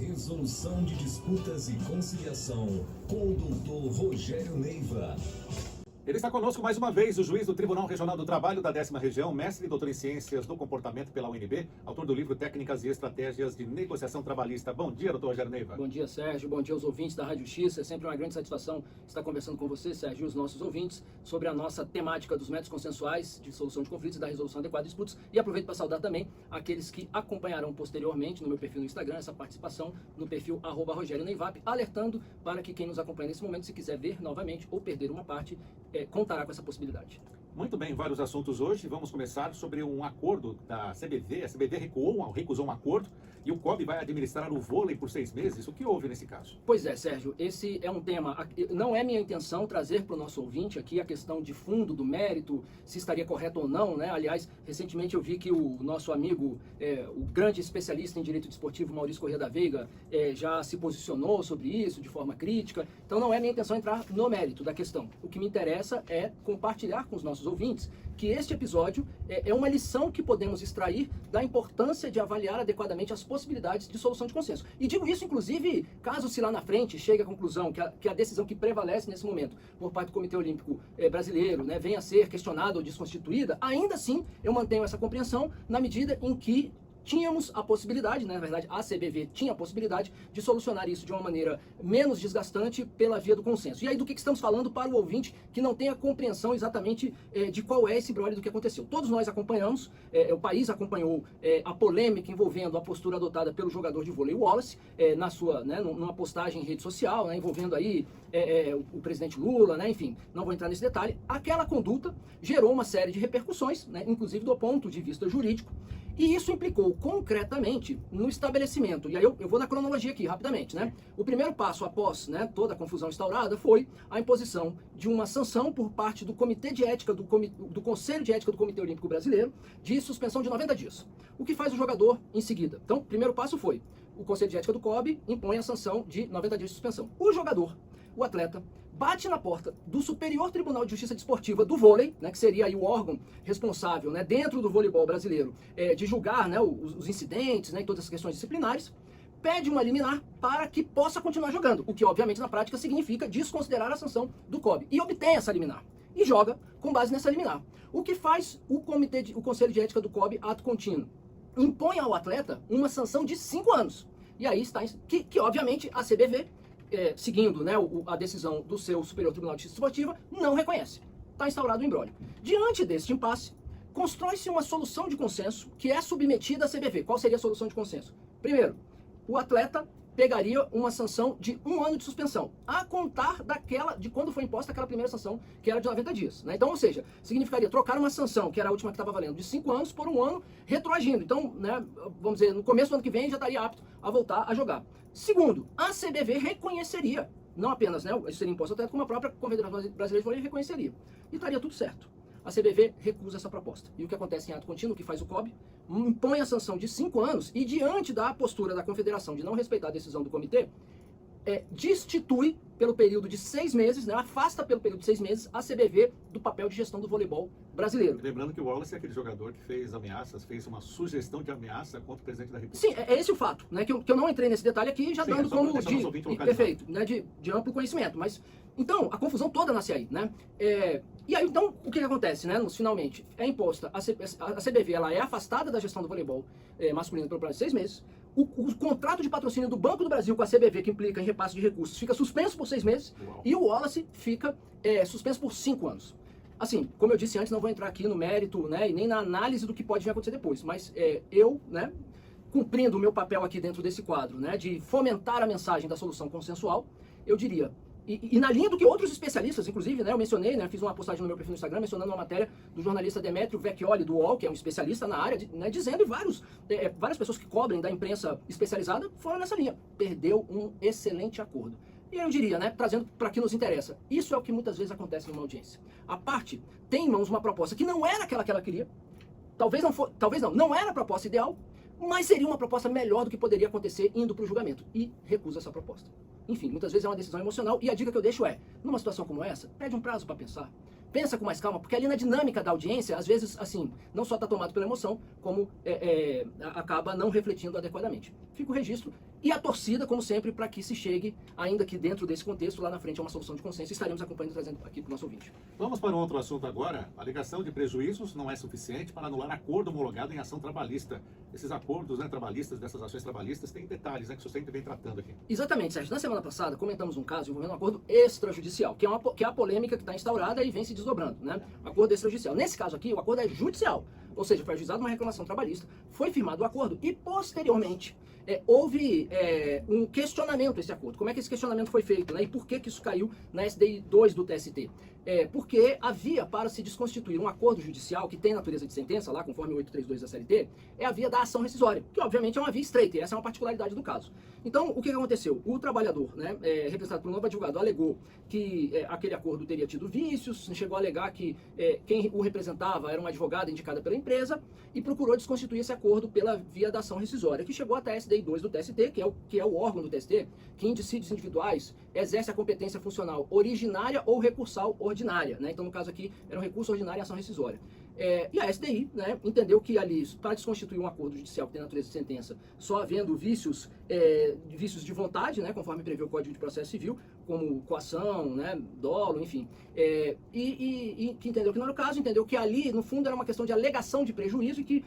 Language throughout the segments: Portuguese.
Resolução de disputas e conciliação com o doutor Rogério Neiva. Ele está conosco mais uma vez, o juiz do Tribunal Regional do Trabalho da 10ª Região, mestre e doutor em Ciências do Comportamento pela UNB, autor do livro Técnicas e Estratégias de Negociação Trabalhista. Bom dia, doutor Rogério Neiva. Bom dia, Sérgio. Bom dia aos ouvintes da Rádio Justiça. É sempre uma grande satisfação estar conversando com você, Sérgio, e os nossos ouvintes sobre a nossa temática dos métodos consensuais de solução de conflitos e da resolução adequada de disputas. E aproveito para saudar também aqueles que acompanharão posteriormente no meu perfil no Instagram essa participação no perfil @RogérioNeivap, alertando para que quem nos acompanha nesse momento, se quiser ver novamente ou perder uma parte, contará com essa possibilidade. Muito bem, vários assuntos hoje. Vamos começar sobre um acordo da CBV. A CBV recusou um acordo e o COB vai administrar o vôlei por 6 meses. O que houve nesse caso? Pois é, Sérgio, esse é um tema, não é minha intenção trazer para o nosso ouvinte aqui a questão de fundo, do mérito, se estaria correto ou não, né? Aliás, recentemente eu vi que o nosso amigo, o grande especialista em direito desportivo, Maurício Corrêa da Veiga, já se posicionou sobre isso de forma crítica. Então não é minha intenção entrar no mérito da questão. O que me interessa é compartilhar com os nossos ouvintes que este episódio é uma lição que podemos extrair da importância de avaliar adequadamente as possibilidades de solução de consenso. E digo isso, inclusive, caso se lá na frente chegue à conclusão que a decisão que prevalece nesse momento por parte do Comitê Olímpico Brasileiro, né, venha a ser questionada ou desconstituída, ainda assim eu mantenho essa compreensão na medida em que tínhamos a possibilidade, né, na verdade a CBV tinha a possibilidade de solucionar isso de uma maneira menos desgastante pela via do consenso. E aí do que estamos falando para o ouvinte que não tem a compreensão exatamente de qual é esse brolho do que aconteceu. Todos nós acompanhamos, o país acompanhou a polêmica envolvendo a postura adotada pelo jogador de vôlei Wallace, na sua, né, numa postagem em rede social, né, envolvendo aí o presidente Lula, né, enfim, não vou entrar nesse detalhe. Aquela conduta gerou uma série de repercussões, né, inclusive do ponto de vista jurídico. E isso implicou concretamente no estabelecimento, e aí eu vou na cronologia aqui rapidamente, né? O primeiro passo após, né, toda a confusão instaurada foi a imposição de uma sanção por parte do Comitê de Ética, do Conselho de Ética do Comitê Olímpico Brasileiro, de suspensão de 90 dias. O que faz o jogador em seguida? Então, o primeiro passo foi, o Conselho de Ética do COB impõe a sanção de 90 dias de suspensão. O jogador, o atleta, bate na porta do Superior Tribunal de Justiça Desportiva do vôlei, né, que seria aí o órgão responsável, né, dentro do voleibol brasileiro, de julgar, né, os incidentes, né, e todas as questões disciplinares, pede uma liminar para que possa continuar jogando, o que obviamente na prática significa desconsiderar a sanção do COB, e obtém essa liminar, e joga com base nessa liminar. O que faz o Conselho de Ética do COB, ato contínuo? Impõe ao atleta uma sanção de 5 anos, e aí está, que obviamente a CBV, seguindo, né, a decisão do seu Superior Tribunal de Justiça Desportiva, não reconhece. Está instaurado o imbróglio. Diante deste impasse, constrói-se uma solução de consenso que é submetida à CBV. Qual seria a solução de consenso? Primeiro, o atleta pegaria uma sanção de 1 ano de suspensão, a contar de quando foi imposta aquela primeira sanção, que era de 90 dias. Né? Então, ou seja, significaria trocar uma sanção, que era a última que estava valendo, de 5 anos por 1 ano, retroagindo. Então, né, vamos dizer, no começo do ano que vem já estaria apto a voltar a jogar. Segundo, a CBV reconheceria, não apenas, né, isso seria imposto até como a própria Confederação Brasileira de Vôlei reconheceria. E estaria tudo certo. A CBV recusa essa proposta. E o que acontece em ato contínuo, o que faz o COB, impõe a sanção de 5 anos e, diante da postura da Confederação de não respeitar a decisão do comitê, destitui pelo período de 6 meses, né, afasta pelo período de 6 meses a CBV do papel de gestão do voleibol brasileiro. Lembrando que o Wallace é aquele jogador que fez ameaças, fez uma sugestão de ameaça contra o presidente da República. Sim, é esse o fato, né, que eu não entrei nesse detalhe aqui, já dando como perfeito, né, de amplo conhecimento. Mas, então, a confusão toda nasce aí, né? E aí, então, o que acontece, né, finalmente? É imposta, a CBV, ela é afastada da gestão do voleibol masculino pelo prazo de 6 meses, o contrato de patrocínio do Banco do Brasil com a CBV, que implica em repasse de recursos, fica suspenso por 6 meses. Uau. E o Wallace fica suspenso por 5 anos. Assim, como eu disse antes, não vou entrar aqui no mérito, né, e nem na análise do que pode vir a acontecer depois, mas eu, né, cumprindo o meu papel aqui dentro desse quadro, né, de fomentar a mensagem da solução consensual, eu diria, e na linha do que outros especialistas, inclusive, né, eu mencionei, né, fiz uma postagem no meu perfil no Instagram mencionando uma matéria do jornalista Demetrio Vecchioli, do UOL, que é um especialista na área, né, dizendo, e várias pessoas que cobrem da imprensa especializada foram nessa linha. Perdeu um excelente acordo. E eu diria, né, trazendo para que nos interessa, isso é o que muitas vezes acontece numa audiência. A parte tem em mãos uma proposta que não era aquela que ela queria, talvez não era a proposta ideal, mas seria uma proposta melhor do que poderia acontecer indo para o julgamento, e recusa essa proposta. Enfim, muitas vezes é uma decisão emocional, e a dica que eu deixo é, numa situação como essa, pede um prazo para pensar, pensa com mais calma, porque ali na dinâmica da audiência, às vezes, assim, não só está tomado pela emoção, como acaba não refletindo adequadamente. Fica o registro e a torcida, como sempre, para que se chegue, ainda que dentro desse contexto, lá na frente a uma solução de consenso, estaremos acompanhando e trazendo aqui para o nosso ouvinte. Vamos para um outro assunto agora. A alegação de prejuízos não é suficiente para anular acordo homologado em ação trabalhista. Esses acordos, né, trabalhistas, dessas ações trabalhistas, têm detalhes, né, que o senhor sempre vem tratando aqui. Exatamente, Sérgio. Na semana passada, comentamos um caso envolvendo um acordo extrajudicial, que é a polêmica que está instaurada e vem se desdobrando, né? Acordo extrajudicial. Nesse caso aqui, o acordo é judicial, ou seja, foi ajuizada uma reclamação trabalhista, foi firmado o acordo e, posteriormente, houve um questionamento desse acordo. Como é que esse questionamento foi feito, né? E por que isso caiu na SDI 2 do TST? Porque havia, para se desconstituir um acordo judicial que tem natureza de sentença, lá conforme 832 da CLT, é a via da ação rescisória, que obviamente é uma via estreita, e essa é uma particularidade do caso. Então, o que aconteceu? O trabalhador, né, representado por um novo advogado, alegou que aquele acordo teria tido vícios, chegou a alegar que quem o representava era uma advogada indicada pela empresa, e procurou desconstituir esse acordo pela via da ação rescisória, que chegou até a SDI 2 do TST, que é o órgão do TST, que em dissídios individuais exerce a competência funcional originária ou recursal ordinária, né? Então, no caso aqui, era um recurso ordinário e ação rescisória. E a SDI, né, entendeu que ali, para desconstituir um acordo judicial que tem natureza de sentença, só havendo vícios de vontade, né, conforme prevê o Código de Processo Civil, como coação, né, dolo, enfim, e que entendeu que não era o caso, entendeu que ali, no fundo, era uma questão de alegação de prejuízo e que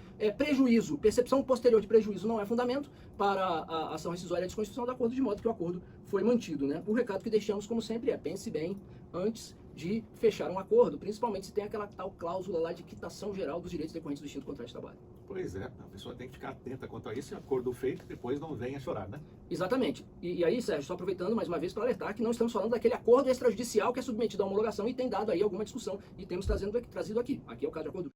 percepção posterior de prejuízo não é fundamento para a ação rescisória e a desconstituição do acordo, de modo que o acordo foi mantido, né. O recado que deixamos, como sempre, pense bem antes de fechar um acordo, principalmente se tem aquela tal cláusula lá de quitação geral dos direitos decorrentes do extinto contrato de trabalho. Pois é, a pessoa tem que ficar atenta quanto a isso, e acordo feito, depois não venha chorar, né? Exatamente. E aí, Sérgio, só aproveitando mais uma vez para alertar que não estamos falando daquele acordo extrajudicial que é submetido à homologação e tem dado aí alguma discussão e temos trazido aqui. Aqui é o caso de acordo.